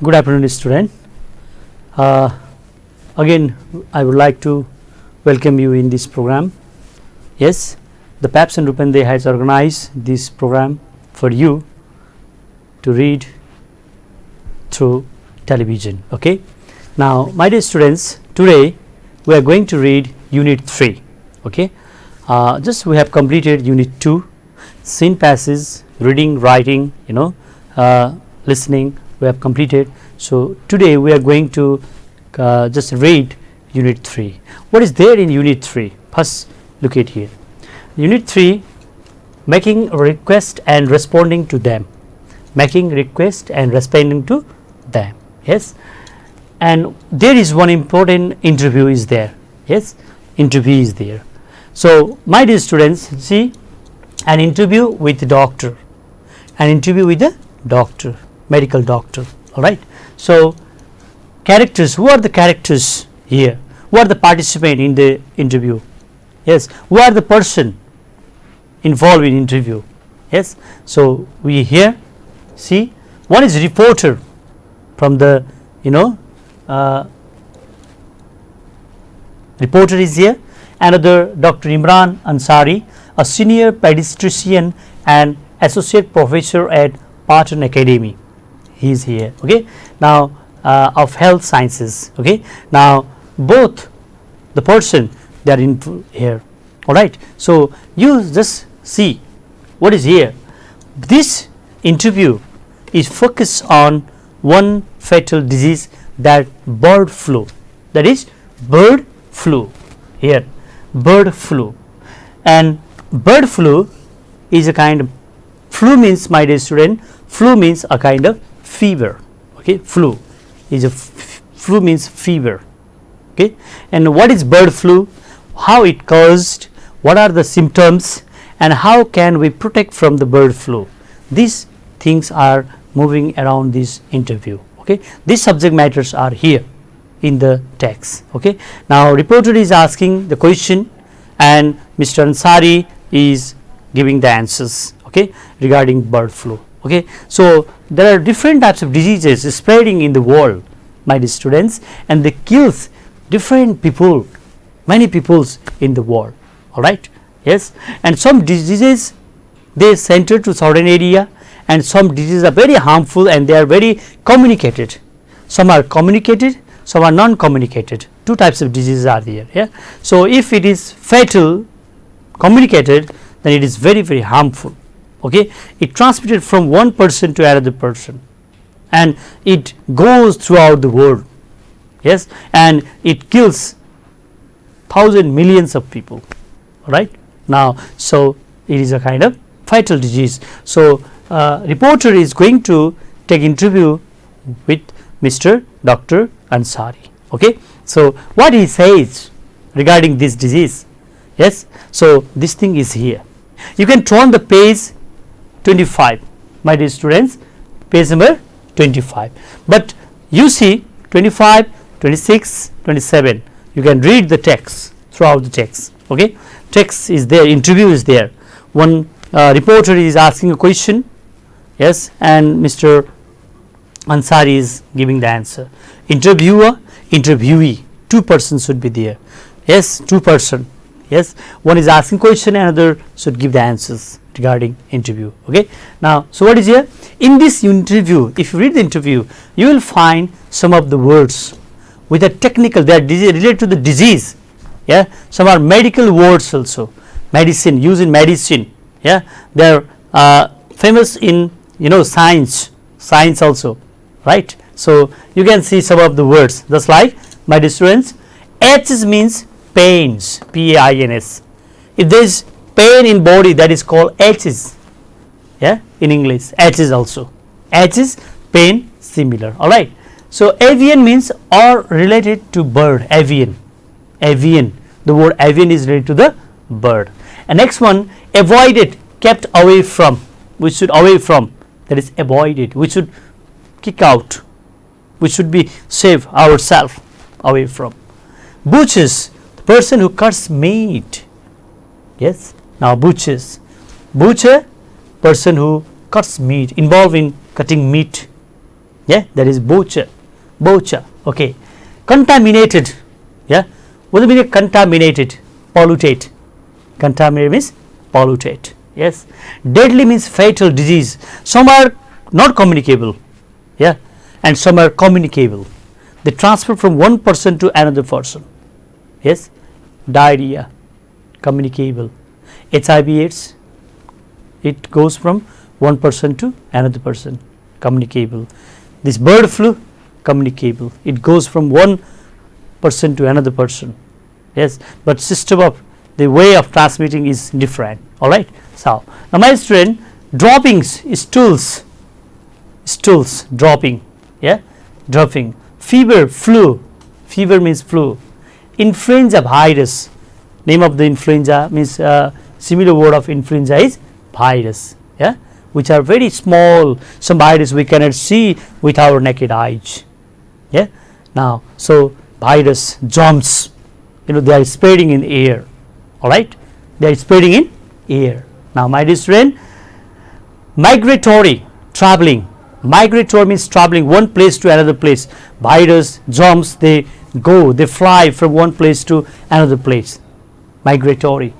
Good afternoon, student. Again, I would like to welcome you in this program. Yes, the PAPS and Rupande has organized this program for you to read through television. Okay. Now, my dear students, today we are going to read Unit 3. Okay. Just we have completed Unit 2, scene passage, reading, writing, listening. We have completed. So today we are going to just read Unit 3. What is there in Unit 3? First, look at here. Unit 3, making a request and responding to them. Making request and responding to them. Yes. And there is one important interview is there. Yes. Interview is there. So my dear students, see, an interview with the doctor. An interview with the doctor, medical doctor. All right. So characters, who are the characters here? Who are the participant in the interview? Yes. Who are the person involved in interview? Yes. So we here see one is reporter from the reporter is here. Another Dr. Imran Ansari, a senior pediatrician and associate professor at Patton Academy. He is here. Okay. Now of health sciences. Okay. Now both the person they are in here. All right. So you just see what is here. This interview is focused on one fatal disease, that bird flu. That is bird flu here. Bird flu, and bird flu is a kind of flu means, my dear student, flu means a kind of fever. Okay, flu is a flu means fever. Okay, and what is bird flu? How it caused? What are the symptoms? And how can we protect from the bird flu? These things are moving around this interview. Okay, these subject matters are here in the text. Okay. Now reporter is asking the question and Mr. Ansari is giving the answers, okay, regarding bird flu. Okay. So there are different types of diseases spreading in the world, my dear students, and they kills different people, many peoples in the world. All right. Yes. And some diseases they center to certain area, and some diseases are very harmful and they are very communicated. Some are communicated, some are non-communicated. Two types of diseases are there. Yeah. So if it is fatal, communicated, then it is very, very harmful. Okay. It transmitted from one person to another person, and it goes throughout the world. Yes, and it kills thousands, millions of people. All right. Now, so it is a kind of fatal disease. So reporter is going to take interview with Mr. Dr. Ansari. Okay. So what he says regarding this disease? Yes. So this thing is here. You can turn the page 25, my dear students, page number 25. But you see 25, 26, 27. You can read the text throughout the text. Okay. Text is there. Interview is there. One reporter is asking a question. Yes, and Mr. Ansari is giving the answer. Interviewer, interviewee, two persons should be there. Yes, two person. Yes, one is asking question, another should give the answers regarding interview. Okay. Now, so what is here in this interview? If you read the interview, you will find some of the words with a technical, they are related to the disease. Yeah, some are medical words also. Medicine, used in medicine. Yeah, they are famous in science also, right? So you can see some of the words, just like, my dear students, H means pains, pains. If there is pain in body, that is called H's. Yeah, in English, H's also. H is pain, similar. All right. So avian means or related to bird. Avian, avian. The word avian is related to the bird. And next one, avoided, kept away from. We should away from. That is avoided. We should kick out. We should be save ourselves away from. Butchers, the person who cuts meat. Yes. Now butchers, butcher, person who cuts meat, involved in cutting meat. Yeah, that is bocha. Okay. Contaminated. Yeah, what does it mean? Contaminated, polluted. Contaminated means polluted. Yes. Deadly means fatal disease. Some are not communicable, yeah, and some are communicable. They transfer from one person to another person. Yes. Diarrhea, communicable. HIV/AIDS, it goes from one person to another person, communicable. This bird flu, communicable, it goes from one person to another person. Yes, but system of the way of transmitting is different. All right. So now my student, droppings, stools, dropping, yeah, dropping. Fever, flu, fever means flu. Influenza virus, name of the influenza means similar word of influenza is virus, yeah, which are very small. Some virus we cannot see with our naked eyes. Yeah. Now so virus, germs, they are spreading in air. All right, they are spreading in air. Now my dear student, migratory, traveling. Migratory means traveling one place to another place. Virus, germs, they fly from one place to another place. Migratory,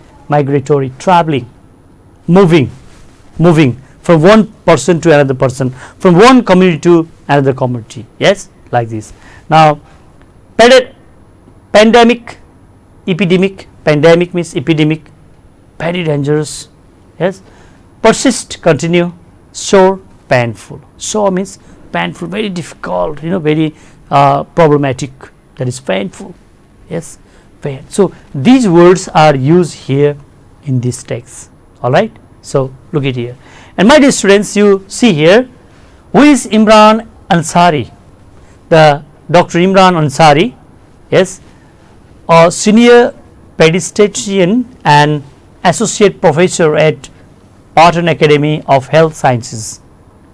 traveling, moving from one person to another person, from one community to another community. Yes, like this. Now pandemic, epidemic. Pandemic means epidemic, very dangerous. Yes. Persist, continue. Sore, painful. Sore means painful, very difficult, very problematic, that is painful. Yes, pain. So these words are used here in this text. All right. So look at here, and my dear students, you see here, who is Imran Ansari? The Dr. Imran Ansari, yes, a senior pediatrician and associate professor at Pathan Academy of Health Sciences.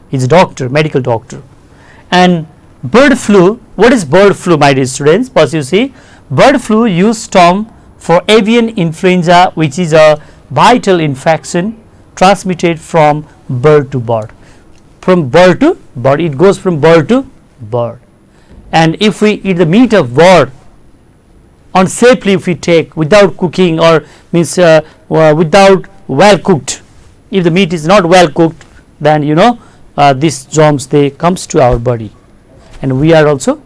He is a doctor, medical doctor. And bird flu, what is bird flu, my dear students? First you see, bird flu used term for avian influenza, which is a viral infection transmitted from bird to bird. From bird to bird, it goes from bird to bird. And if we eat the meat of bird unsafely, if we take without cooking, or means without well cooked, if the meat is not well cooked, then these germs, they comes to our body, and we are also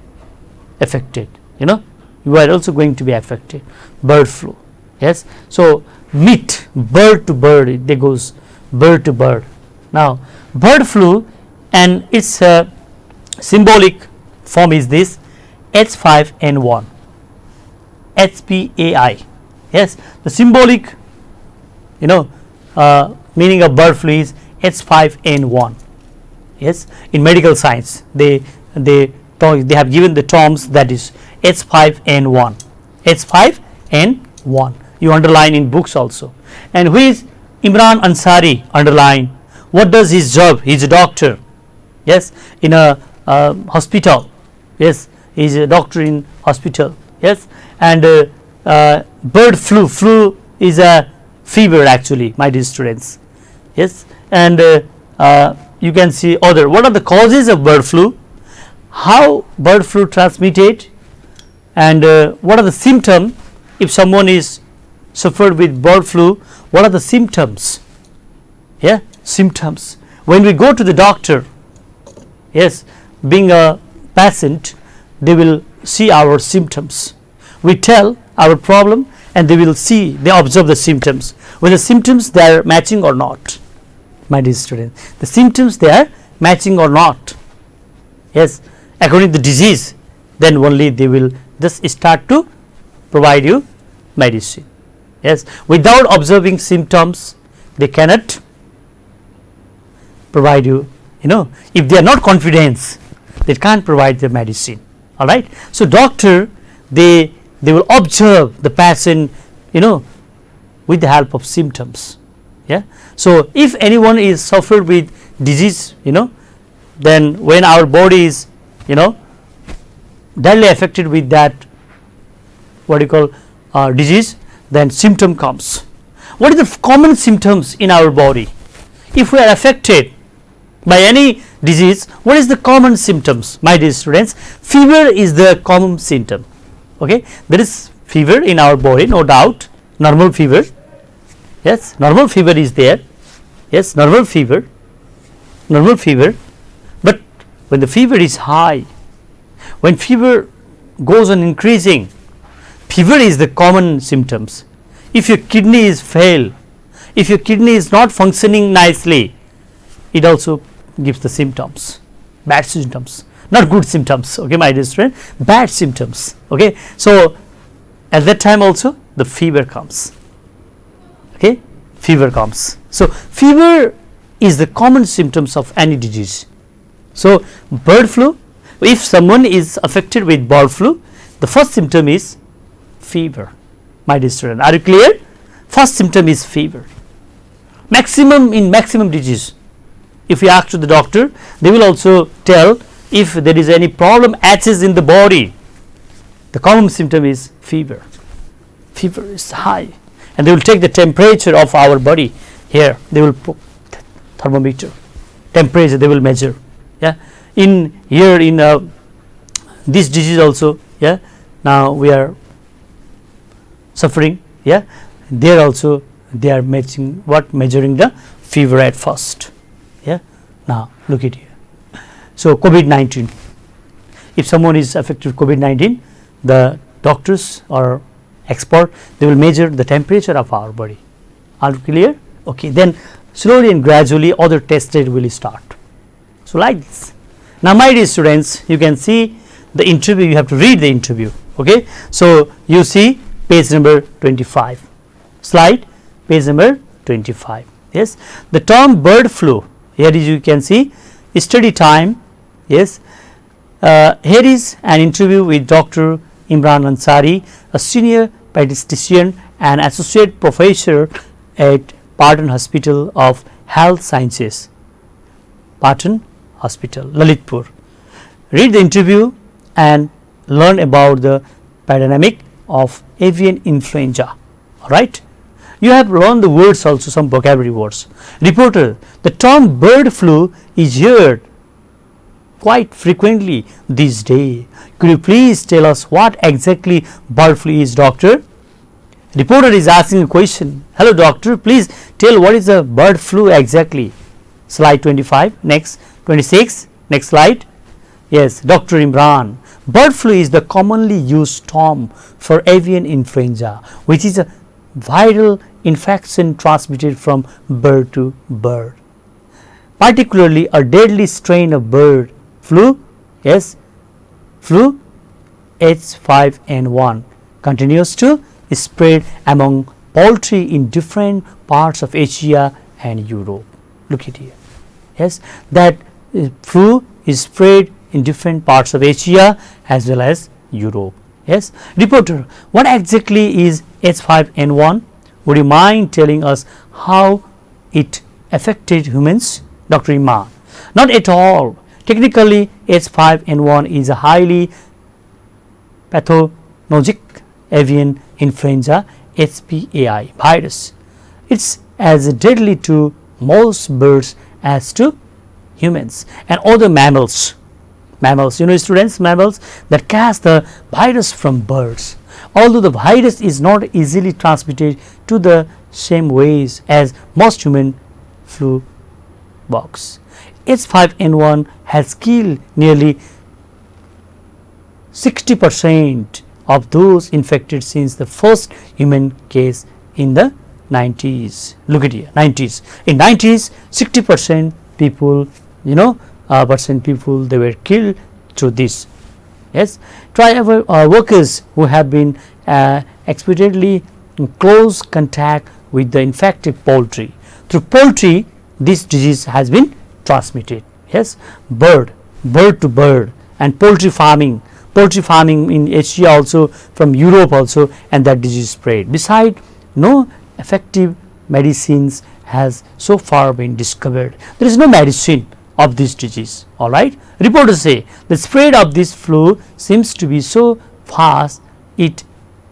affected. You are also going to be affected. Bird flu. Yes. So meat, bird to bird, they goes bird to bird. Now bird flu, and its symbolic form is this H5N1, HPAI. Yes, the symbolic meaning of bird flu is H5N1. Yes, in medical science they have given the terms, that is H5N1, H5N1. You underline in books also. And who is Imran Ansari? Underline. What does his job? He is a doctor. Yes, in a hospital. Yes, he is a doctor in hospital. Yes, and bird flu is a fever actually, my dear students. Yes, and you can see other. What are the causes of bird flu? How bird flu transmitted, and what are the symptoms if someone is suffered with bird flu? What are the symptoms? Yeah, symptoms. When we go to the doctor, yes, being a patient, they will see our symptoms. We tell our problem, and they will see, they observe the symptoms. When the symptoms, they are matching or not, my dear students, the symptoms, they are matching or not, yes, according to the disease, then only they will just start to provide you medicine. Yes, without observing symptoms, they cannot provide you, if they are not confident, they can't provide the medicine. All right. So doctor, they will observe the patient, with the help of symptoms. Yeah. So if anyone is suffered with disease, then when our body is, badly affected with that, what you call disease, then symptom comes. What are the common symptoms in our body? If we are affected by any disease, what is the common symptoms, my dear students? Fever is the common symptom. Okay, there is fever in our body, no doubt, normal fever. Yes, normal fever is there. Yes, normal fever, but when the fever is high, when fever goes on increasing, fever is the common symptoms. If your kidney is fail, if your kidney is not functioning nicely, it also gives the symptoms, bad symptoms, not good symptoms. Okay, my dear student, bad symptoms. Okay, so at that time also the fever comes. Okay, fever comes. So fever is the common symptoms of any disease. So bird flu, if someone is affected with bird flu, the first symptom is fever. My dear student, are you clear? First symptom is fever. Maximum in maximum disease, if you ask to the doctor, they will also tell if there is any problem aches in the body, the common symptom is fever. Fever is high, and they will take the temperature of our body. Here they will put thermometer, temperature they will measure. Yeah, in here in this disease also. Yeah, now we are suffering. Yeah, there also they are measuring the fever at first. Yeah, now look at here. So COVID-19, if someone is affected with COVID-19, the doctors or expert, they will measure the temperature of our body. Are you clear? Okay, then slowly and gradually other tests will start. So like this. Now my dear students, you can see the interview, you have to read the interview. Okay, so you see page number 25, slide page number 25. Yes, the term bird flu, here is you can see study time. Yes, here is an interview with Dr. Imran Ansari, a senior pediatrician and associate professor at Patan Hospital of Health Sciences, Patan Hospital, Lalitpur. Read the interview and learn about the pandemic of avian influenza. All right. You have learned the words also, some vocabulary words. Reporter, the term bird flu is heard quite frequently these days. Could you please tell us what exactly bird flu is, doctor? Reporter is asking a question. Hello doctor, please tell what is the bird flu exactly. Slide 25, next 26, next slide. Yes, Dr. Imran, bird flu is the commonly used term for avian influenza, which is a viral infection transmitted from bird to bird, particularly a deadly strain of bird flu. Yes, flu H5N1 continues to spread among poultry in different parts of Asia and Europe. Look at here. Yes, that flu is spread in different parts of Asia as well as Europe. Yes, reporter, what exactly is H5N1? Would you mind telling us how it affected humans? Dr. Imran, not at all. Technically, H5N1 is a highly pathogenic avian influenza HPAI virus. It's as deadly to most birds as to humans and other mammals. Mammals, you know students, mammals that catch the virus from birds. Although the virus is not easily transmitted to the same ways as most human flu bugs, H5N1 has killed nearly 60% of those infected since the first human case in the 90s. Look at here, 90s. In 90s, 60% people, people they were killed through this. Yes, try our workers who have been expediently in close contact with the infected poultry. Through poultry, this disease has been transmitted. Yes, bird to bird, and poultry farming in Asia also, from Europe also, and that disease spread. Besides, no effective medicines has so far been discovered. There is no medicine of this disease. All right. Reporters say the spread of this flu seems to be so fast. It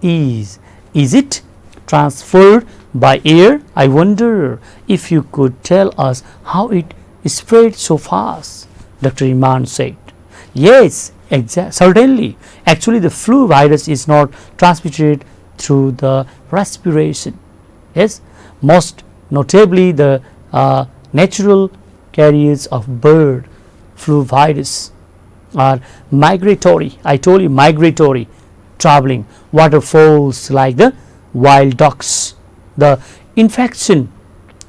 is. Is it transferred by air? I wonder if you could tell us how it spread so fast. Dr. Imran said. Yes, certainly. Actually, the flu virus is not transmitted through the respiration. Yes, most notably the natural carriers of bird flu virus are migratory. I told you, migratory, traveling waterfalls like the wild ducks. The infection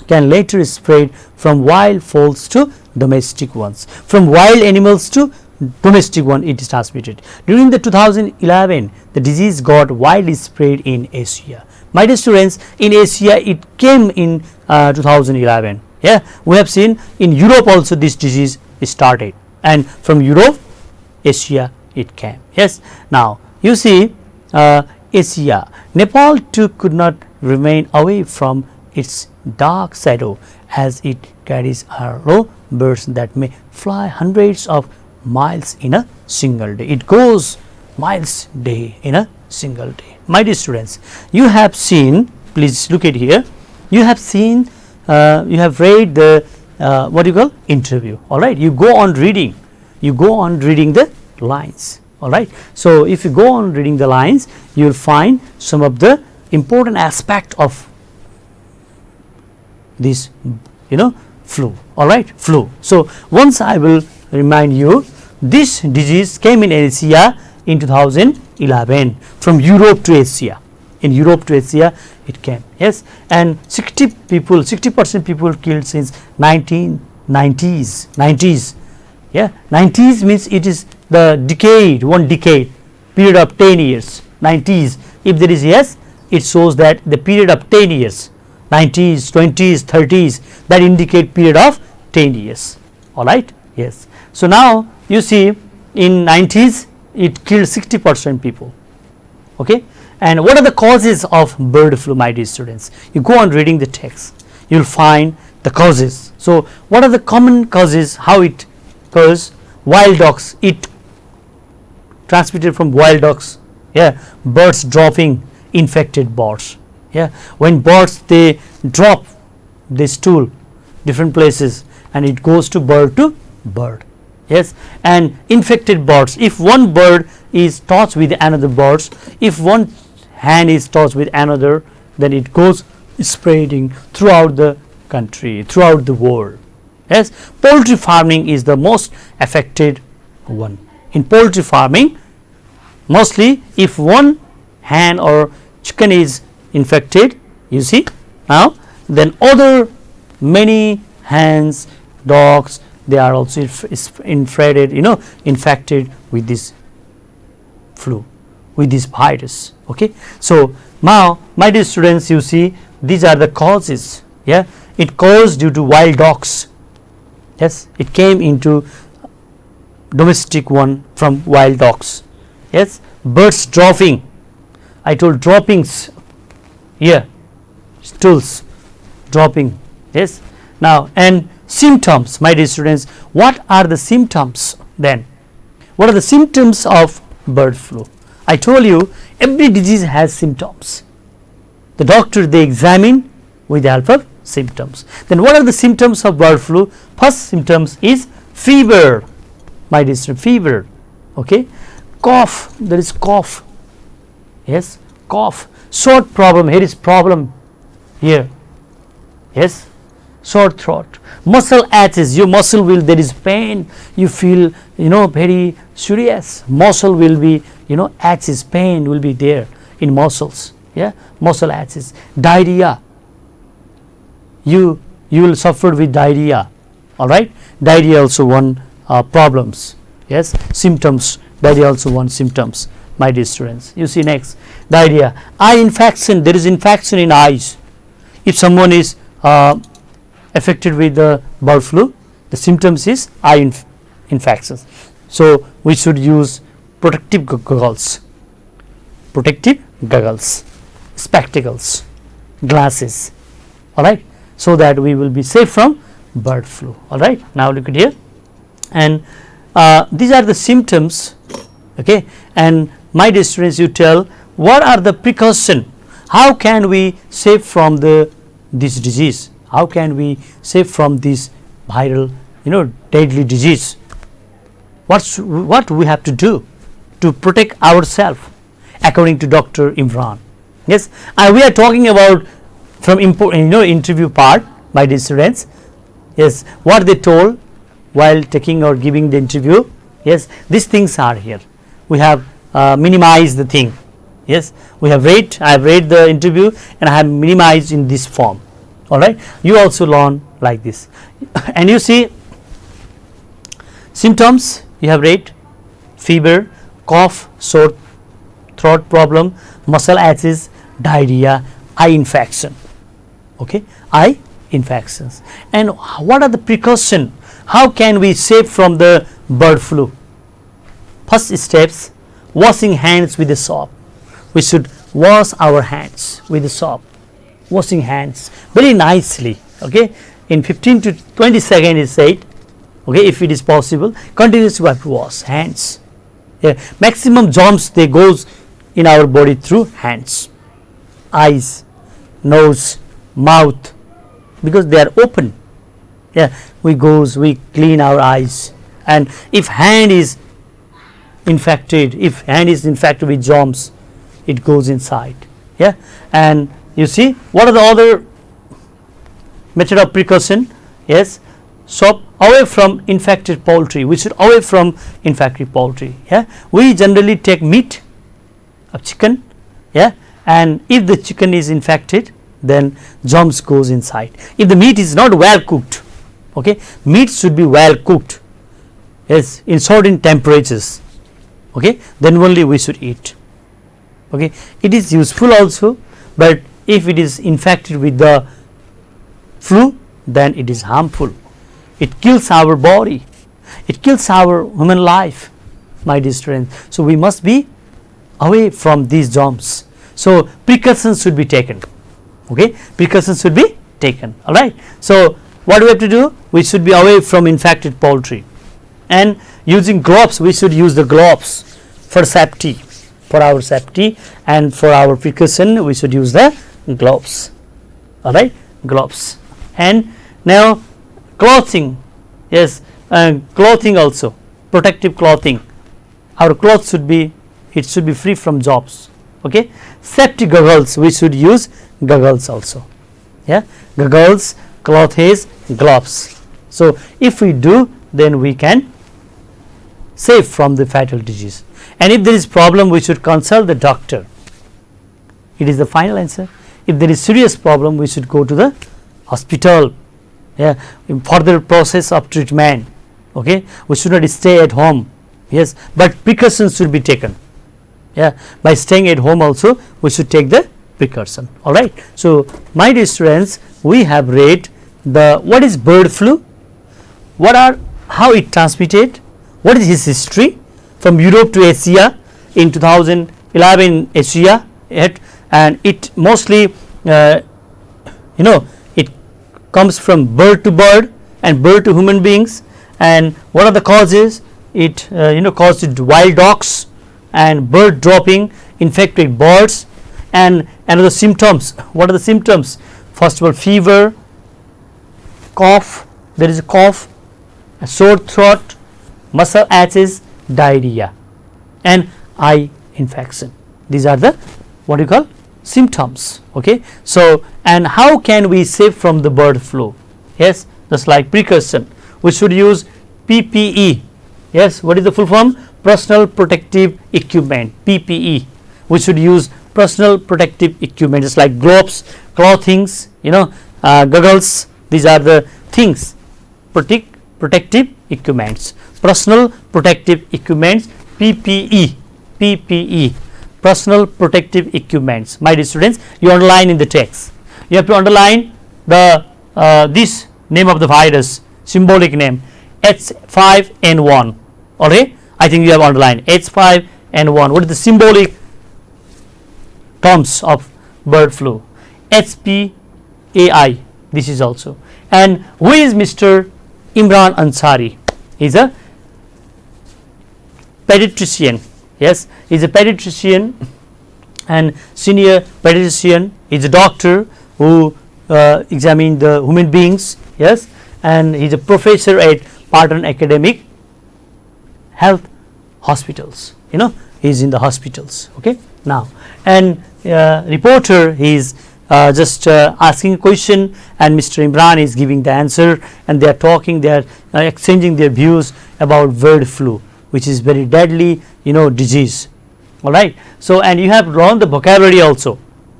can later spread from wild fowls to domestic ones. From wild animals to domestic one, it is transmitted. During the 2011, the disease got widely spread in Asia. My dear students, in Asia it came in 2011. Yeah, we have seen in Europe also this disease started, and from Europe, Asia it came. Yes, now you see Asia, Nepal too could not remain away from its dark shadow, as it carries arrow birds that may fly hundreds of miles in a single day. It goes miles day in a single day. My dear students, you have seen, please look at here, you have seen, you have read the what you call interview. All right, you go on reading, the lines. All right, so if you go on reading the lines, you will find some of the important aspect of this flu. All right, flu. So once I will remind you, this disease came in Asia in 2011 from Europe to Asia. In Europe to Asia it came. Yes, and 60% people killed since 1990s. Yeah, 90s means it is the decade, one decade, period of 10 years. 90s, if there is yes, it shows that the period of 10 years. 90s, 20s, 30s, that indicate period of 10 years. All right, yes. So now you see in 90s it killed 60% people. Okay, and what are the causes of bird flu, my dear students? You go on reading the text, you will find the causes. So what are the common causes? How it occurs? Wild dogs, it transmitted from wild dogs. Yeah, birds dropping infected birds. Yeah, when birds they drop this stool different places, and it goes to bird. Yes, and infected birds, if one bird is touched with another birds, if one hand is touched with another, then it goes spreading throughout the country, throughout the world. Yes, poultry farming is the most affected one. In poultry farming, mostly if one hen or chicken is infected, you see now, then other many hens, dogs, they are also infected with this flu, with this virus. Okay, so now my dear students, you see these are the causes. Yeah, it caused due to wild dogs. Yes, it came into domestic one from wild dogs. Yes, birds dropping, I told droppings here, stools dropping. Yes, now and symptoms, my dear students, what are the symptoms then? What are the symptoms of bird flu? I told you every disease has symptoms. The doctor they examine with the help of symptoms. Then what are the symptoms of bird flu? First symptoms is fever, my dear student, fever. Okay, cough, there is cough. Yes, cough, throat problem, here is problem here. Yes, sore throat, muscle aches, your muscle will, there is pain, you feel very serious, muscle will be aches, pain will be there in muscles. Yeah, muscle aches, diarrhea, you will suffer with diarrhea. All right, diarrhea also one problems. Yes, symptoms, diarrhea also one symptoms, my dear students. You see next, diarrhea, eye infection, there is infection in eyes. If someone is affected with the bird flu, the symptoms is eye infections. So we should use protective goggles, spectacles, glasses. All right, so that we will be safe from bird flu. All right, now look at here, and these are the symptoms. Okay, and my dear students, you tell what are the precaution, how can we save from this disease, how can we save from this viral deadly disease. what we have to do to protect ourselves according to Dr. Imran. Yes, and we are talking about from interview part, my dear students. Yes, what they told while taking or giving the interview. Yes, these things are here. We have minimized the thing. Yes, we have read, I have read the interview and I have minimized in this form. Alright, you also learn like this. And you see symptoms, you have read: fever, cough, sore throat problem, muscle aches, diarrhea, eye infection. Okay, eye infections. And what are the precautions? How can we save from the bird flu? First steps: washing hands with the soap. We should wash our hands with the soap. Washing hands very nicely. Okay, in 15 to 20 seconds is said. Okay, if it is possible, continuously we have to wash hands. Yeah. Maximum germs they goes in our body through hands, eyes, nose, mouth, because they are open. Yeah, we clean our eyes, and if hand is infected, with germs, it goes inside. Yeah, and you see what are the other method of precaution? Yes, soap away from infected poultry. We should away from infected poultry. Yeah, we generally take meat of chicken. Yeah, and if the chicken is infected, then germs goes inside. If the meat is not well cooked, okay, meat should be well cooked. Yes, in certain temperatures. Okay, then only we should eat. Okay, it is useful also, but if it is infected with the flu, then it is harmful. It kills our body, it kills our human life, my dear students. So we must be away from these germs. So precautions should be taken. Okay, precautions should be taken. All right. So what do we have to do? We should be away from infected poultry, and using gloves. We should use the gloves for safety, and for our precaution we should use the gloves. All right, gloves. And now clothing. Yes, clothing also, protective clothing. Our clothes should be free from germs. Okay, safety goggles. We should use goggles also. Yeah, goggles, clothes, gloves. So if we do, then we can save from the fatal disease. And if there is problem, we should consult the doctor. It is the final answer. If there is serious problem, we should go to the hospital. Yeah, in further process of treatment. Okay, we should not stay at home. Yes, but precautions should be taken. Yeah, by staying at home also we should take the precaution. All right. So my dear students, we have read the what is bird flu, how it transmitted, what is its history from Europe to Asia in 2011 in Asia, and it mostly it comes from bird to bird and bird to human beings. And what are the causes? It caused wild dogs and bird dropping infected birds. And another symptoms, what are the symptoms? First of all, fever, cough, there is a cough, a sore throat, muscle aches, diarrhea, and eye infection. These are the what you call symptoms. Okay, so and how can we save from the bird flu? Yes, just like precaution, we should use PPE. Yes, what is the full form? Personal protective equipment, PPE. We should use personal protective equipment, just like gloves, clothings, goggles. These are the things, protective equipments, personal protective equipments, PPE, personal protective equipments. My dear students, you underline in the text. You have to underline the this name of the virus, symbolic name, H5N1. Alright, I think you have underlined H5N1. What is the symbolic terms of bird flu? HPAI. This is also. And who is Mr. Imran Ansari? He is a pediatrician. Yes, he is a pediatrician and senior pediatrician. He is a doctor who examine the human beings. Yes, and he is a professor at Pathan Academic, health hospitals, he is in the hospitals. Okay, now, and reporter, he is just asking a question, and Mr. Imran is giving the answer, and they are talking, they are exchanging their views about bird flu, which is very deadly disease. All right, so and you have learned the vocabulary also.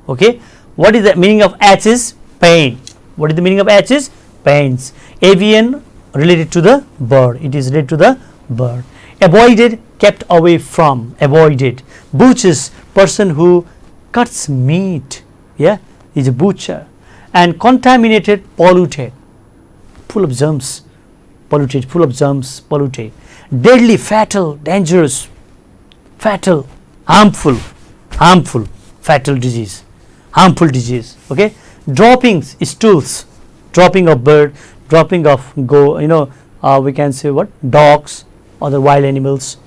Okay, what is the meaning of H is pain? What is the meaning of H is pains? Avian, related to the bird, it is related to the bird. Avoided, kept away from, avoided. Butcher is person who cuts meat, is a butcher. And contaminated, polluted, full of germs, polluted, full of germs, polluted. Deadly, fatal, dangerous, fatal, harmful, fatal disease, harmful disease. Okay, droppings, stools, dropping of bird, dropping of we can say what, dogs, other wild animals,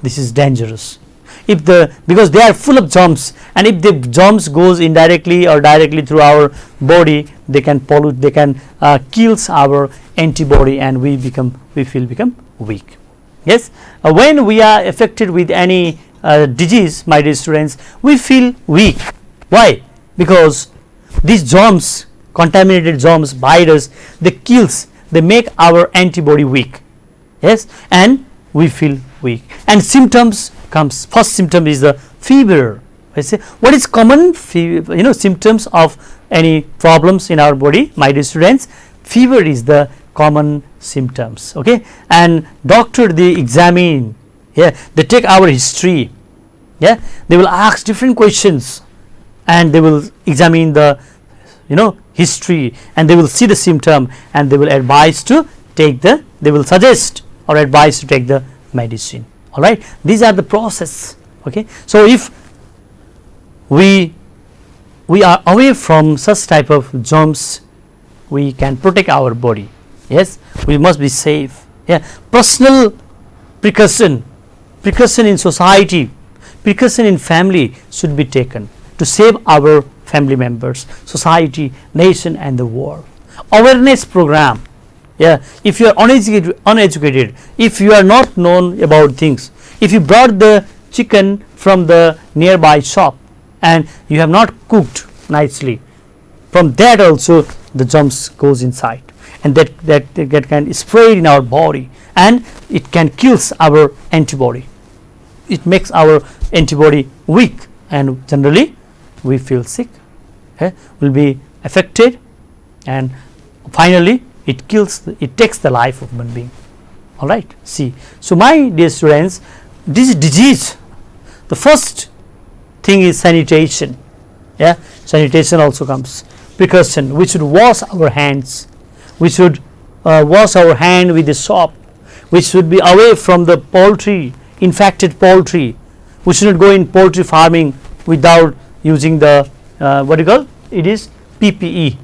this is dangerous. If because they are full of germs, and if the germs goes indirectly or directly through our body, they can pollute, they can kills our antibody, and we become weak. Yes, when we are affected with any disease, my dear students, we feel weak. Why? Because these germs, contaminated germs, virus, they make our antibody weak. Yes, and we feel weak. And symptoms comes, first symptom is the fever. I say, what is common symptoms of any problems in our body, my dear students? Fever is the common symptoms. Okay, and doctor, they examine, they take our history, they will ask different questions, and they will examine the history, and they will see the symptom, and they will advise to take the, they will suggest or advise to take the medicine. All right, these are the process. Okay, so if we are away from such type of germs, we can protect our body. Yes, we must be safe. Personal precaution in society, precaution in family should be taken to save our family members, society, nation, and the world. Awareness program. If you are uneducated, if you are not known about things, if you brought the chicken from the nearby shop and you have not cooked nicely, from that also the germs goes inside, and that can spread in our body, and it can kills our antibody. It makes our antibody weak, and generally we feel sick, will be affected, and finally it takes the life of human being. All right, see, so my dear students, this disease, the first thing is sanitation. Sanitation also comes. Precaution, we should wash our hands, we should wash our hand with the soap, we should be away from the poultry, infected poultry. We should not go in poultry farming without using the what do you call, it is PPE,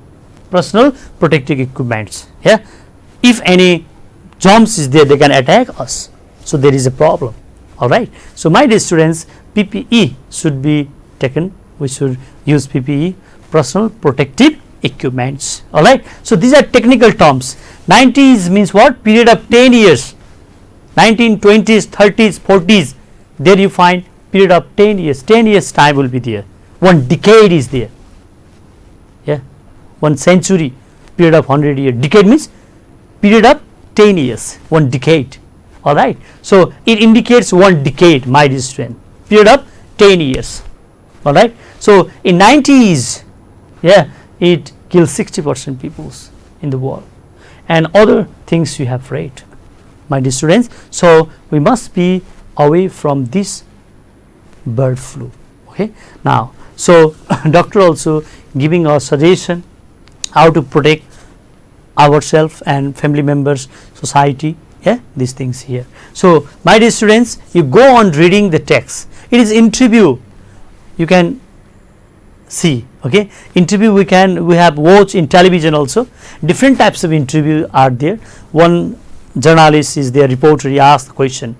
personal protective equipments. If any germs is there, they can attack us, so there is a problem. All right, so my dear students, PPE should be taken, we should use PPE, personal protective equipments. All right, so these are technical terms. 90s means what? Period of 10 years. 1920s, 30s, 40s, there you find period of 10 years. 10 years time will be there. 1 decade is there. 1 century, period of 100 years. Decade means period of 10 years, 1 decade. All right, so it indicates 1 decade, my dear student, period of 10 years. All right, so in 90s, it kills 60% people in the world, and other things you have read, my dear students. So we must be away from this bird flu. Okay, now, so doctor also giving a suggestion how to protect ourselves and family members, society, these things here. So my dear students, you go on reading the text. It is interview, you can see. Okay, interview we have watched in television also. Different types of interview are there. One journalist is there, reporter, he asks the question,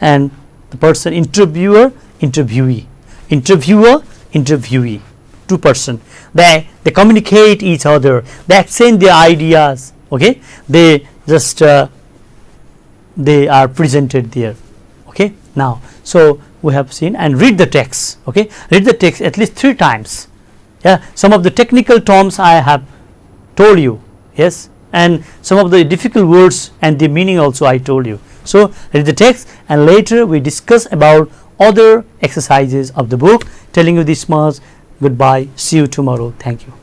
and the person, interviewer, interviewee, interviewee, 2 person, they communicate each other, they exchange their ideas. Okay, they just they are presented there. Okay, now so we have seen, and read the text. Okay, read the text at least 3 times. Yeah, some of the technical terms I have told you, yes, and some of the difficult words and the meaning also I told you. So read the text, and later we discuss about other exercises of the book. Telling you this much. Goodbye, see you tomorrow. Thank you.